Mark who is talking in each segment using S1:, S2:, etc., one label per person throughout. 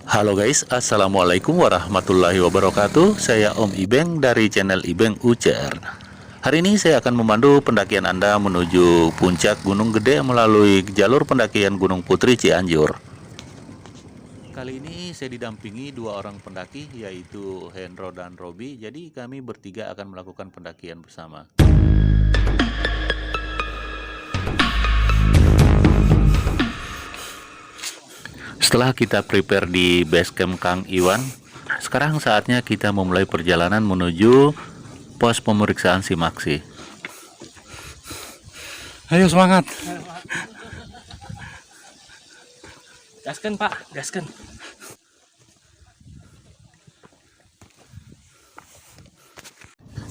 S1: Halo guys, Assalamualaikum warahmatullahi wabarakatuh. Saya Om Ibeng dari channel Ibeng UCR. Hari ini saya akan memandu pendakian Anda menuju puncak Gunung Gede melalui jalur pendakian Gunung Putri Cianjur. Kali ini saya didampingi dua orang pendaki, yaitu Hendro dan Robi. Jadi kami bertiga akan melakukan pendakian bersama. Setelah kita prepare di base camp Kang Iwan, sekarang saatnya kita memulai perjalanan menuju pos pemeriksaan Simaksi.
S2: Ayo semangat.
S3: Gaskan Pak, gaskan.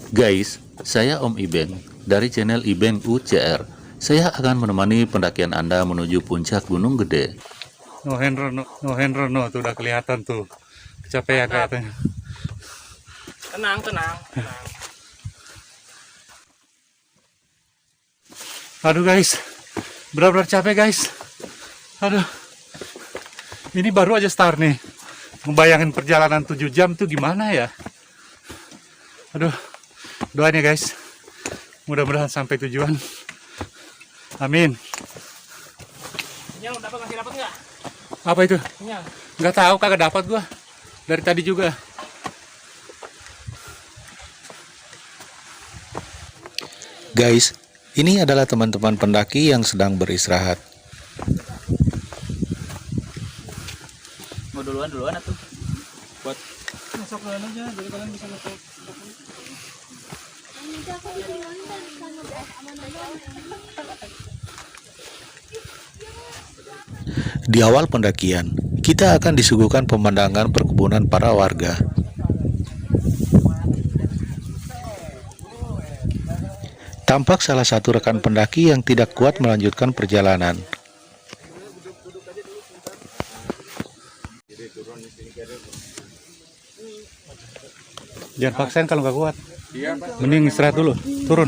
S1: Guys, saya Om Ibeng dari channel Ibeng UCR. Saya akan menemani pendakian Anda menuju puncak Gunung Gede.
S2: Hendro, tuh udah kelihatan tuh. Kecapean kayaknya.
S3: Tenang.
S2: Aduh guys, benar-benar capek guys. Aduh, ini baru aja start nih. Ngebayangin perjalanan 7 jam tuh gimana ya. Aduh, doain ya guys. Mudah-mudahan sampai tujuan. Amin.
S3: Sinyal masih dapat nggak?
S2: Apa itu?
S3: Sinyal.
S2: Nggak tahu, kagak dapat gua. Dari tadi juga.
S1: Guys, ini adalah teman-teman pendaki yang sedang beristirahat.
S3: Mau duluan atau? Buat
S2: Masuk duluan aja, jadi kalian bisa masuk.
S1: Di awal pendakian, kita akan disuguhkan pemandangan perkebunan para warga. Tampak salah satu rekan pendaki yang tidak kuat melanjutkan perjalanan.
S2: Jangan paksain kalau nggak kuat. Mending istirahat dulu, turun.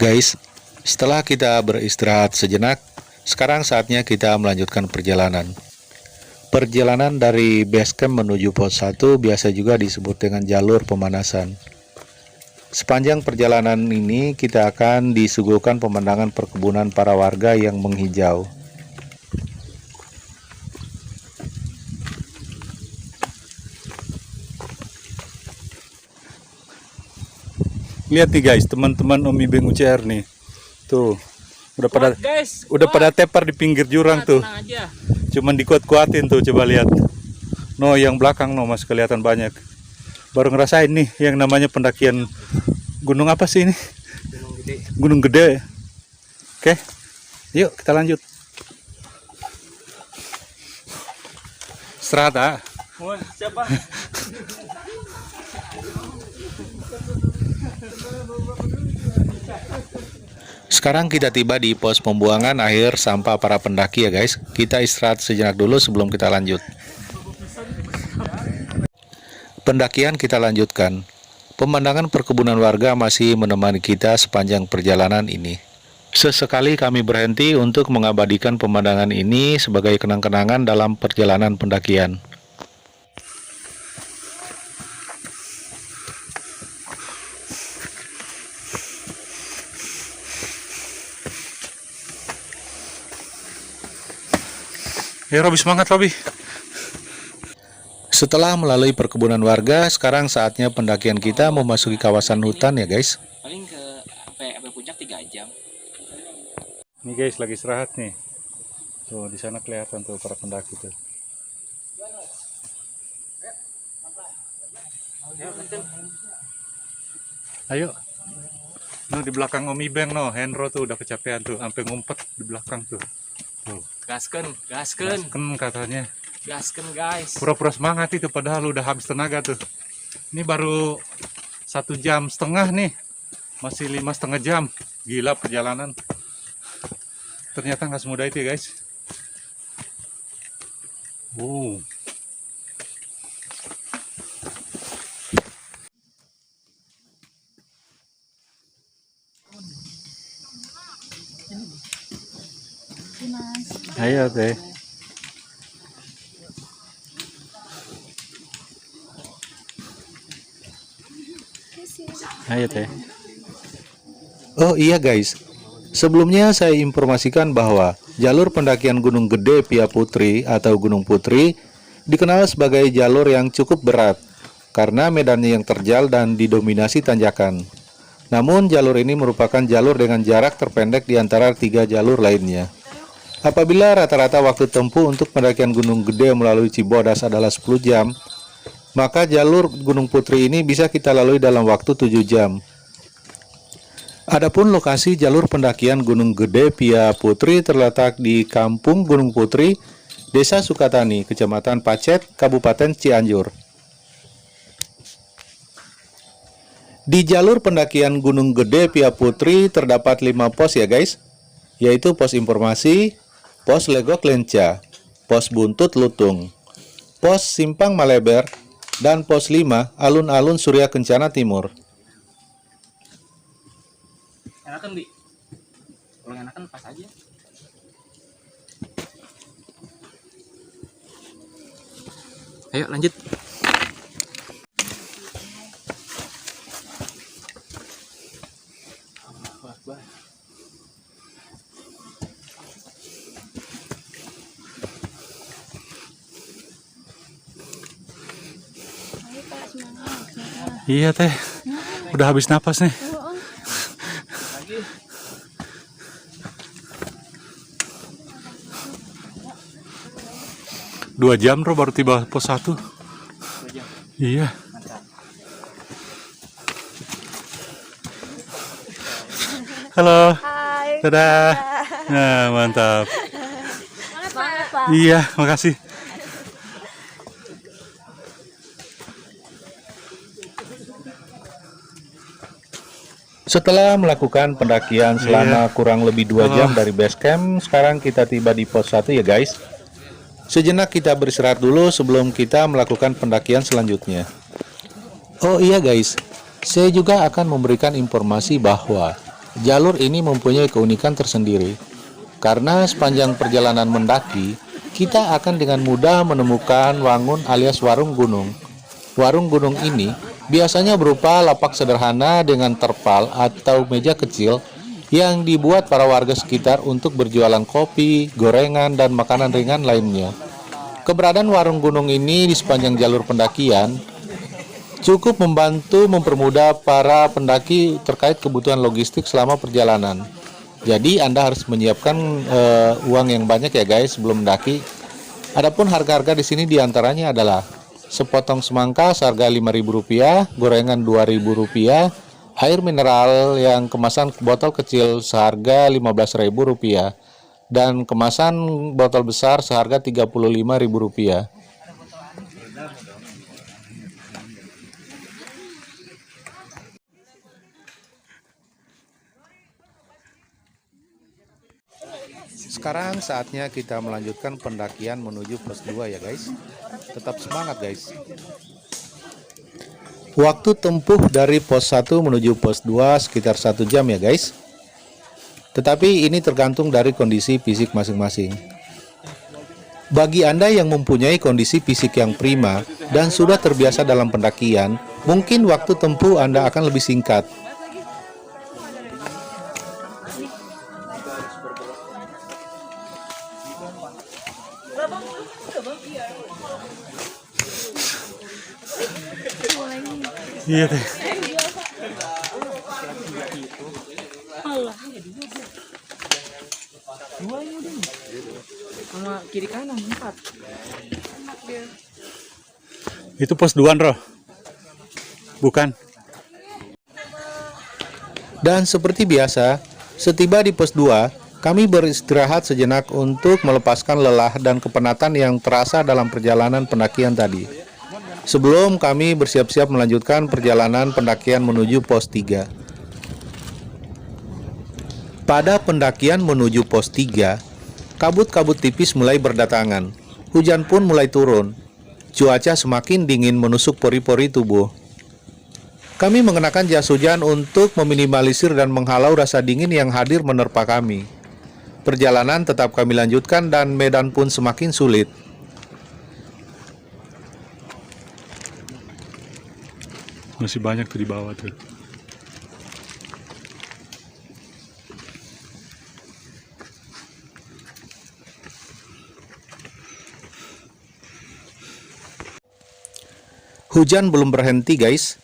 S1: Guys, setelah kita beristirahat sejenak, sekarang saatnya kita melanjutkan perjalanan. Perjalanan dari base camp menuju pos 1 biasa juga disebut dengan jalur pemanasan. Sepanjang perjalanan ini kita akan disuguhkan pemandangan perkebunan para warga yang menghijau.
S2: Lihat nih guys, teman-teman Om Ibeng UCR nih. Tuh,
S3: guys,
S2: udah pada tepar di pinggir jurang tuh.
S3: Tenang aja.
S2: Cuman dikuat-kuatin tuh, coba lihat. No, yang belakang no masih kelihatan banyak. Baru ngerasain nih yang namanya pendakian gunung apa sih ini?
S3: Gunung Gede.
S2: Gunung Gede. Oke. Yuk, kita lanjut. Istirahat,
S3: Siapa?
S1: Sekarang kita tiba di pos pembuangan akhir sampah para pendaki ya guys. Kita istirahat sejenak dulu sebelum kita lanjut. Pendakian kita lanjutkan. Pemandangan perkebunan warga masih menemani kita sepanjang perjalanan ini. Sesekali kami berhenti untuk mengabadikan pemandangan ini sebagai kenang-kenangan dalam perjalanan pendakian.
S2: Ya Robi, semangat Robi.
S1: Setelah melalui perkebunan warga, sekarang saatnya pendakian kita memasuki kawasan hutan ya guys.
S3: Paling ke sampai puncak 3 jam.
S2: Nih guys, lagi istirahat nih. Tuh, di sana kelihatan tuh para pendaki tuh. Ayo. No, di belakang Om Ibeng no, Hendro tuh udah kecapean tuh, sampai ngumpet di belakang tuh. Tuh,
S3: Gaskan.
S2: katanya.
S3: Gaskan guys.
S2: Pura-pura semangat itu padahal udah habis tenaga tuh. Ini baru 1,5 jam nih. Masih 5,5 jam. Gila perjalanan. Ternyata nggak semudah itu ya guys. Ayo teh. Ayo teh.
S1: Oh iya guys, sebelumnya saya informasikan bahwa jalur pendakian Gunung Gede Pia Putri atau Gunung Putri dikenal sebagai jalur yang cukup berat karena medannya yang terjal dan didominasi tanjakan. Namun jalur ini merupakan jalur dengan jarak terpendek di antara 3 jalur lainnya. Apabila rata-rata waktu tempuh untuk pendakian Gunung Gede melalui Cibodas adalah 10 jam, maka jalur Gunung Putri ini bisa kita lalui dalam waktu 7 jam. Adapun lokasi jalur pendakian Gunung Gede Pia Putri terletak di Kampung Gunung Putri, Desa Sukatani, Kecamatan Pacet, Kabupaten Cianjur. Di jalur pendakian Gunung Gede Pia Putri terdapat 5 pos ya guys, yaitu pos informasi, pos Legok Lenca, pos Buntut Lutung, pos Simpang Maleber, dan pos 5 Alun-Alun Surya Kencana Timur.
S3: Enakan Bi. Kalau enakan pas aja. Ayo lanjut.
S2: Iya teh. Udah habis napas nih. Dua jam bro baru tiba pos 1. Iya. Halo.
S4: Hai.
S2: Dadah. Nah, mantap.
S4: Semangat, Pak.
S2: Iya, makasih.
S1: Setelah melakukan pendakian selama kurang lebih 2 jam dari base camp, sekarang kita tiba di pos 1 ya guys. Sejenak kita beristirahat dulu sebelum kita melakukan pendakian selanjutnya. Oh iya guys, saya juga akan memberikan informasi bahwa jalur ini mempunyai keunikan tersendiri. Karena sepanjang perjalanan mendaki, kita akan dengan mudah menemukan wangun alias warung gunung. Warung gunung ini biasanya berupa lapak sederhana dengan terpal atau meja kecil yang dibuat para warga sekitar untuk berjualan kopi, gorengan, dan makanan ringan lainnya. Keberadaan warung gunung ini di sepanjang jalur pendakian cukup membantu mempermudah para pendaki terkait kebutuhan logistik selama perjalanan. Jadi Anda harus menyiapkan uang yang banyak ya guys sebelum mendaki. Adapun harga-harga di sini diantaranya adalah sepotong semangka seharga Rp5.000, gorengan Rp2.000, air mineral yang kemasan botol kecil seharga Rp15.000, dan kemasan botol besar seharga Rp35.000. Sekarang saatnya kita melanjutkan pendakian menuju pos 2 ya guys. Tetap semangat guys. Waktu tempuh dari pos 1 menuju pos 2 sekitar 1 jam ya guys. Tetapi ini tergantung dari kondisi fisik masing-masing. Bagi Anda yang mempunyai kondisi fisik yang prima dan sudah terbiasa dalam pendakian, mungkin waktu tempuh Anda akan lebih singkat.
S2: Iya teh.
S3: Sama kiri kanan 4.
S2: Itu pos 2 bro. Bukan.
S1: Dan seperti biasa, setiba di pos 2, kami beristirahat sejenak untuk melepaskan lelah dan kepenatan yang terasa dalam perjalanan pendakian tadi. Sebelum kami bersiap-siap melanjutkan perjalanan pendakian menuju pos 3. Pada pendakian menuju pos 3, kabut-kabut tipis mulai berdatangan. Hujan pun mulai turun. Cuaca semakin dingin menusuk pori-pori tubuh. Kami mengenakan jas hujan untuk meminimalisir dan menghalau rasa dingin yang hadir menerpa kami.
S5: perjalanan tetap kami lanjutkan dan medan pun semakin sulit.
S2: Masih banyak tuh di bawah tuh.
S5: Hujan belum berhenti guys.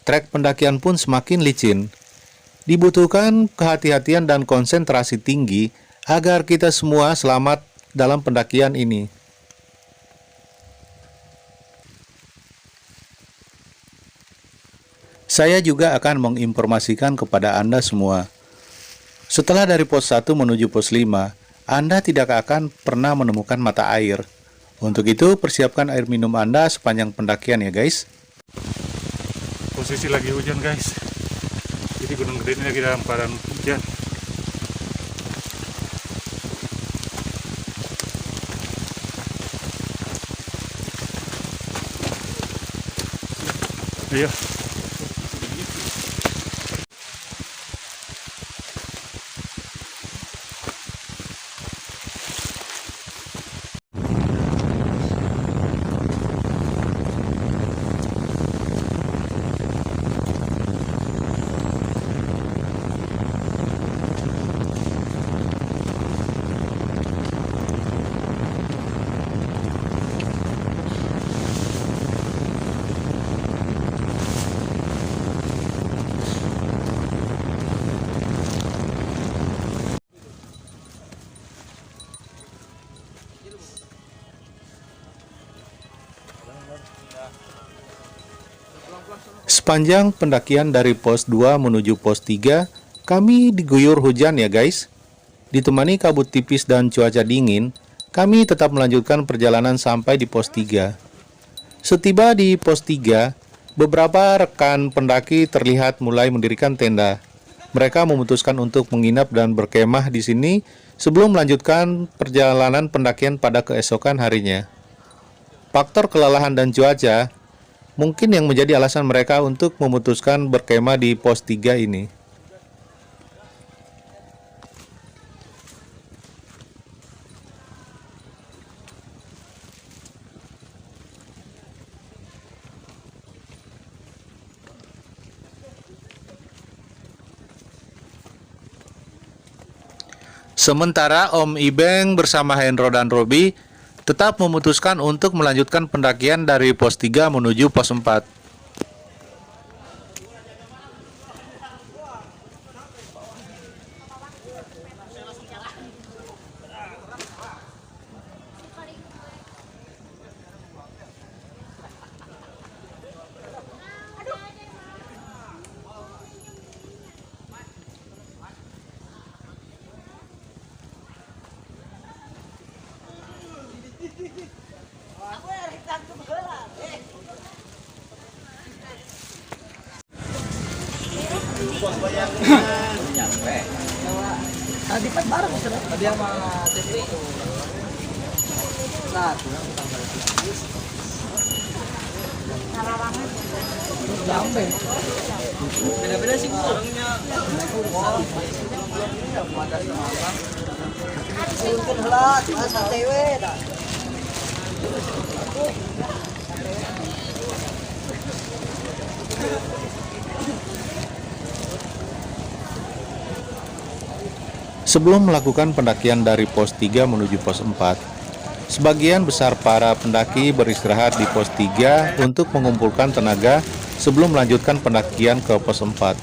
S5: Trek pendakian pun semakin licin. Dibutuhkan kehati-hatian dan konsentrasi tinggi agar kita semua selamat dalam pendakian ini. Saya juga akan menginformasikan kepada Anda semua. Setelah dari pos 1 menuju pos 5, Anda tidak akan pernah menemukan mata air. Untuk itu, persiapkan air minum Anda sepanjang pendakian ya guys.
S2: Posisi lagi hujan guys. Jadi Gunung Gede ini lagi dalam keadaan hujan. Iya.
S5: Sepanjang pendakian dari pos 2 menuju pos 3, kami diguyur hujan ya guys. Ditemani kabut tipis dan cuaca dingin, kami tetap melanjutkan perjalanan sampai di pos 3. Setiba di pos 3, beberapa rekan pendaki terlihat mulai mendirikan tenda. Mereka memutuskan untuk menginap dan berkemah di sini sebelum melanjutkan perjalanan pendakian pada keesokan harinya. Faktor kelelahan dan cuaca mungkin yang menjadi alasan mereka untuk memutuskan berkemah di pos 3 ini. Sementara Om Ibeng bersama Hendro dan Robi tetap memutuskan untuk melanjutkan pendakian dari pos 3 menuju pos 4.
S6: Tadi kan bareng tadi sama TV. Nah, jambe. Beda-beda sih orangnya. Mungkin heula asa TW dah.
S5: Sebelum melakukan pendakian dari pos 3 menuju pos 4, sebagian besar para pendaki beristirahat di pos 3 untuk mengumpulkan tenaga sebelum melanjutkan pendakian ke pos 4.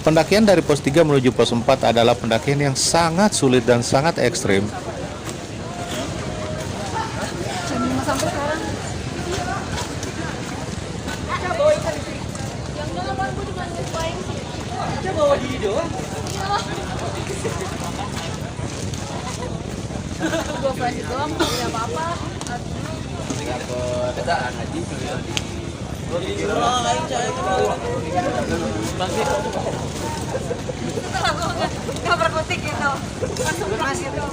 S5: Pendakian dari pos 3 menuju pos 4 adalah pendakian yang sangat sulit dan sangat ekstrim.
S4: Sampai sekarang. Yang delapan gue juga ngepain sih.
S6: Dia bawa di doang.
S4: Gue flash doang, tidak apa-apa. Gak berkutik gitu. Langsung keras gitu.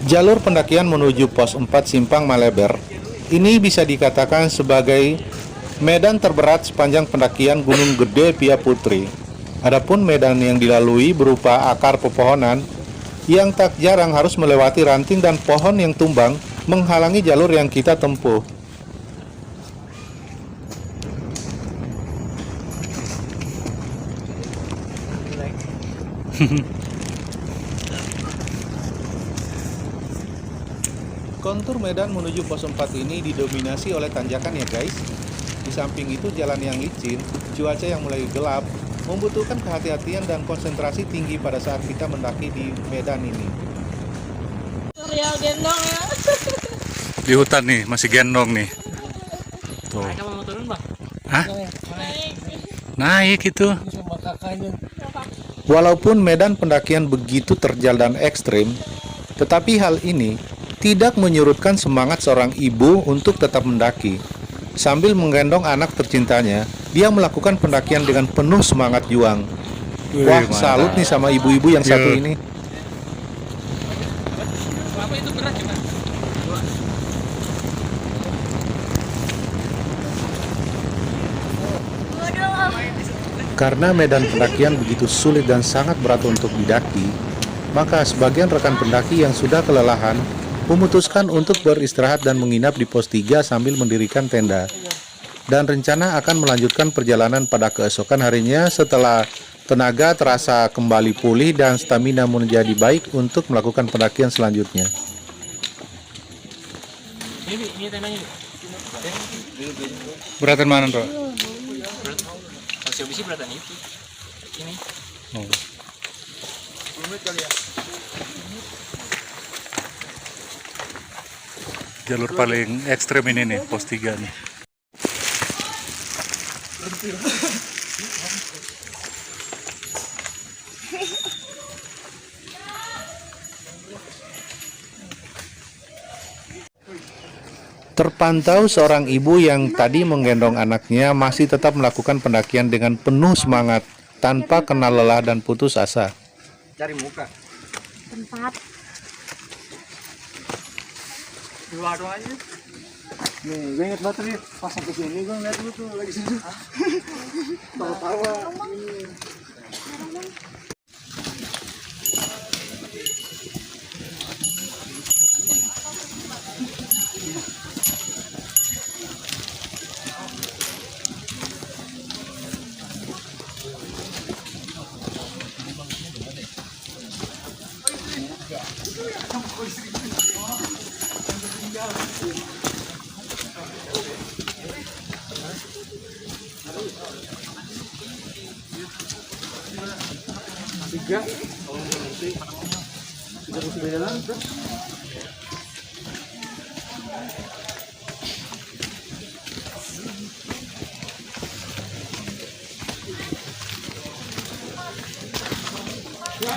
S5: Jalur pendakian menuju pos 4 Simpang Maleber ini bisa dikatakan sebagai medan terberat sepanjang pendakian Gunung Gede Pia Putri. Adapun medan yang dilalui berupa akar pepohonan yang tak jarang harus melewati ranting dan pohon yang tumbang menghalangi jalur yang kita tempuh. Kontur medan menuju pos 4 ini didominasi oleh tanjakan ya guys. Di samping itu jalan yang licin, cuaca yang mulai gelap, membutuhkan kehati-hatian dan konsentrasi tinggi pada saat kita mendaki di medan ini.
S4: Real gendong ya.
S2: Di hutan nih, masih gendong nih. Tuh.
S3: Mereka mau turun bang?
S2: Hah? Naik itu.
S5: Walaupun medan pendakian begitu terjal dan ekstrim, tetapi hal ini tidak menyurutkan semangat seorang ibu untuk tetap mendaki. Sambil menggendong anak tercintanya, dia melakukan pendakian dengan penuh semangat juang. Wah,
S2: mantap.
S5: salut nih sama ibu-ibu yang satu
S2: Iya.
S5: ini.
S3: Apa itu berat juga?
S5: Karena medan pendakian begitu sulit dan sangat berat untuk didaki, maka sebagian rekan pendaki yang sudah kelelahan memutuskan untuk beristirahat dan menginap di pos 3 sambil mendirikan tenda. Dan rencana akan melanjutkan perjalanan pada keesokan harinya setelah tenaga terasa kembali pulih dan stamina menjadi baik untuk melakukan pendakian selanjutnya.
S3: Ini tendanya.
S2: Beratan mana, Bro?
S3: Masih bisi beratan itu. Ini.
S2: Oh. Jalur paling ekstrem ini nih, pos 3 nih.
S5: Terpantau seorang ibu yang tadi menggendong anaknya masih tetap melakukan pendakian dengan penuh semangat tanpa kenal lelah dan putus asa.
S6: Cari muka.
S4: Tempat.
S6: Dua doang aja. Nih, gue inget banget nih, pas sampai sini gue ngeliat lu tuh lagi sini. Tawa-tawa.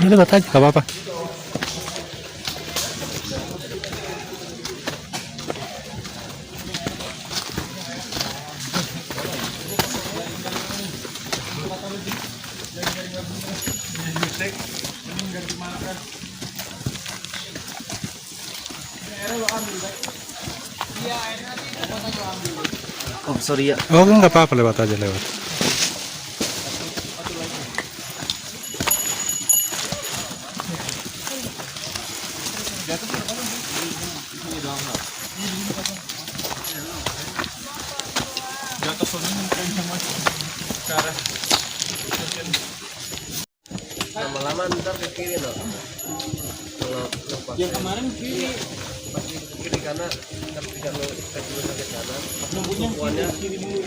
S2: Ini lewat aja, gak apa-apa.
S6: Oh, sorry ya.
S2: Oh, nggak apa-apa, lewat aja, lewat.
S6: Lama-lama ntar ke kiri loh. Kalau lepas
S3: Yang kemarin kiri.
S6: pas di kiri kanan, ntar ketika lo kaki lo sampai kanan,
S3: Nunggunya
S6: tumpuannya
S3: kiri dulu.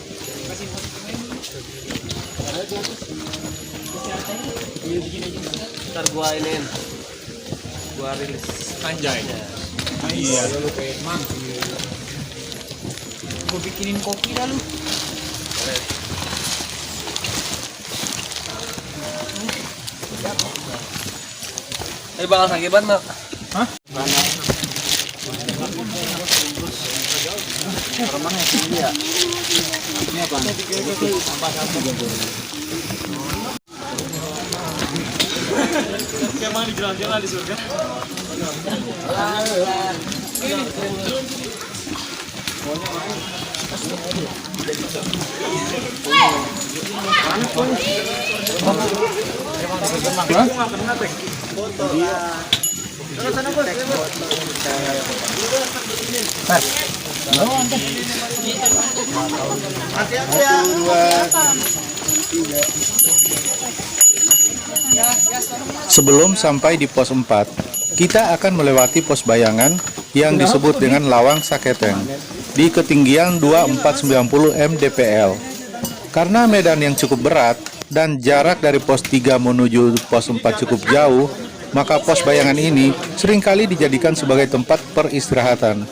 S3: Kasih posisi main dulu. Ada di atas. Kesehatannya. Iya bikin aja.
S6: ntar gua iniin, gua rilis.
S3: Anjay.
S6: Iya, lu kayak
S3: Gue bikinin kopi dah lu.
S6: bakal sakit banget, Mak.
S3: Hah?
S6: Mana ini ya? Ini apa? Sampah satu
S3: Kayak mana di jalan-jalan di surga?
S5: Sebelum sampai di pos 4, kita akan melewati pos bayangan yang disebut dengan Lawang Saketeng di ketinggian 2490 mdpl. Karena medan yang cukup berat dan jarak dari pos 3 menuju pos 4 cukup jauh, maka pos bayangan ini seringkali dijadikan sebagai tempat peristirahatan.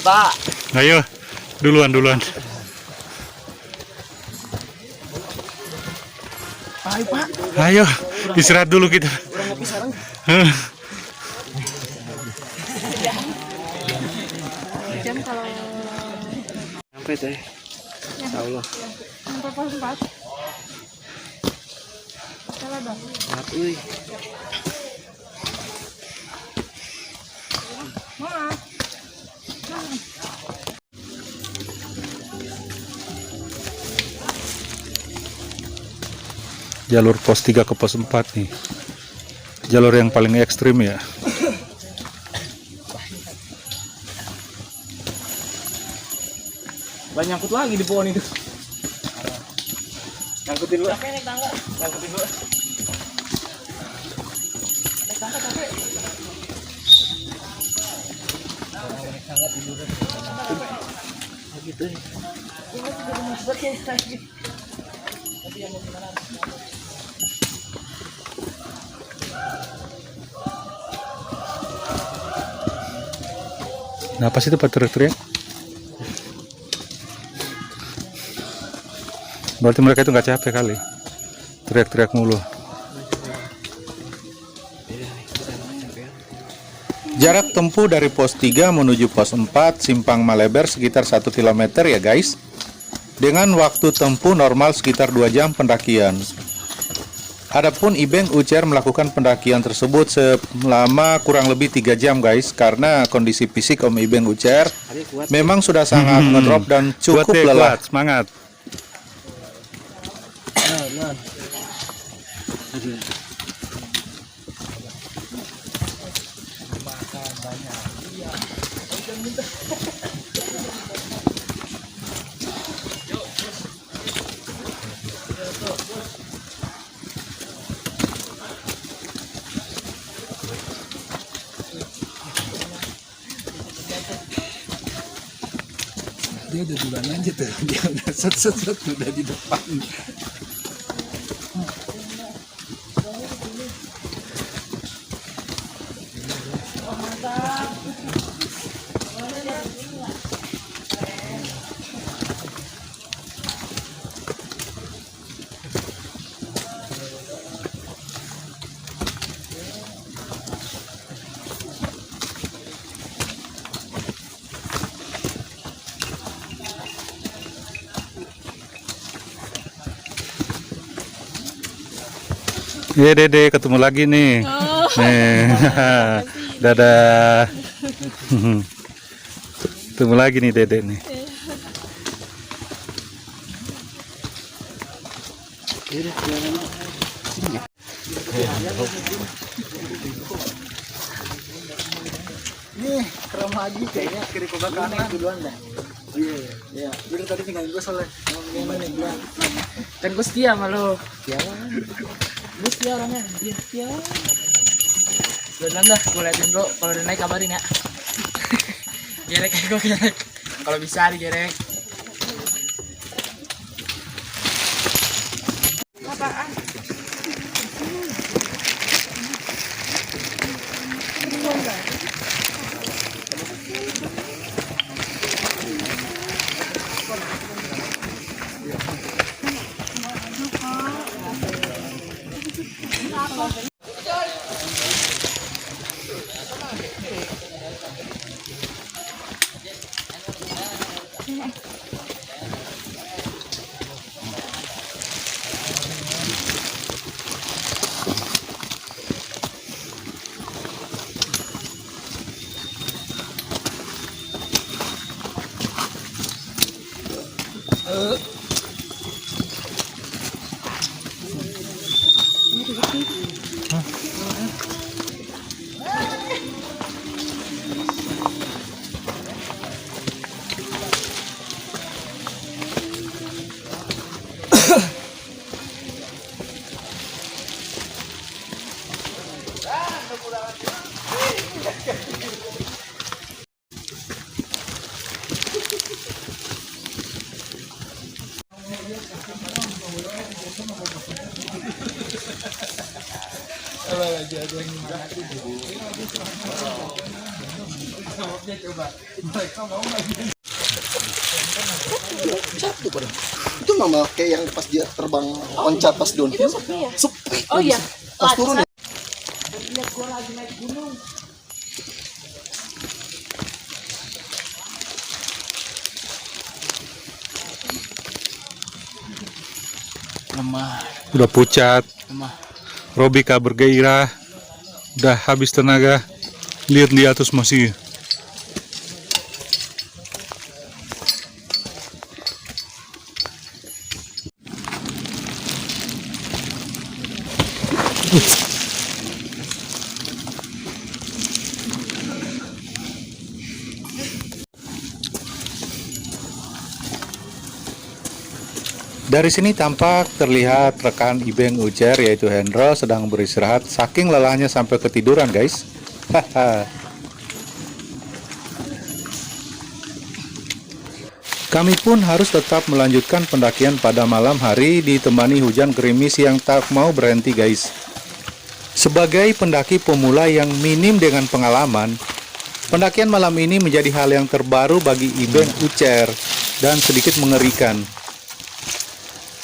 S3: Pak.
S2: Ayo, duluan.
S3: Ayo, Pak.
S2: Ayo, istirahat dulu kita.
S4: Jam kalau
S3: Sampai teh. Insyaallah.
S4: sampai pos 4. Salah dong.
S3: Maaf euy.
S4: Maaf.
S2: Jalur pos 3 ke pos 4 nih. Jalur yang paling ekstrim ya.
S3: Banyak nyangkut lagi di pohon itu. Nyangkutin dulu. Nyangkutin dulu. Gitu.
S2: Nah, apa sih itu Pak teriak-teriak? Berarti mereka itu nggak capek kali, teriak-teriak mulu.
S5: Jarak tempuh dari pos 3 menuju pos 4 Simpang Maleber sekitar 1 km ya guys. Dengan waktu tempuh normal sekitar 2 jam pendakian. Adapun Ibeng Ucer melakukan pendakian tersebut selama kurang lebih 3 jam guys, karena kondisi fisik Om Ibeng Ucer memang sudah sangat ngedrop dan cukup
S2: Kuat,
S5: lelah.
S2: kuat, semangat.
S3: Dia udah duluan aja tuh. Dia udah set udah di depan.
S2: Iya Dede, ketemu lagi nih. Nih, dadah. Ketemu lagi nih Dede nih.
S3: Nih, keren lagi kayaknya kiri ke kanan duluan dah. Iya. Udah tadi tinggal gue soalnya. Gimana nih? Kan gue setia sama lo. Gue setia orangnya. Dia setia. Duluan dah, gue liatin bro. Kalau udah naik kabarin ya. Gerek gue gerek. Kalau bisa digerek.
S4: Apaan?
S7: Itu mama kayak yang pas dia terbang loncat pas downhill. Sepi.
S4: Oh iya.
S7: Pas turun ya.
S2: Udah pucat. Robika bergairah. Udah habis tenaga. Lihat di atas masih.
S5: Dari sini tampak terlihat rekan Ibeng Ucer yaitu Hendro sedang beristirahat saking lelahnya sampai ketiduran guys. Haha. Kami pun harus tetap melanjutkan pendakian pada malam hari ditemani hujan gerimis yang tak mau berhenti guys. Sebagai pendaki pemula yang minim dengan pengalaman, pendakian malam ini menjadi hal yang terbaru bagi Ibeng Ucer dan sedikit mengerikan.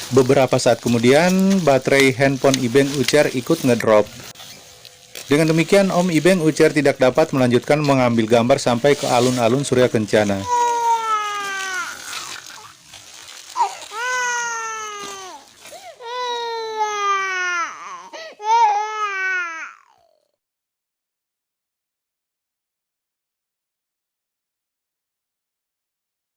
S5: Beberapa saat kemudian, baterai handphone Ibeng Ucer ikut ngedrop. Dengan demikian, Om Ibeng Ucer tidak dapat melanjutkan mengambil gambar sampai ke alun-alun Surya Kencana.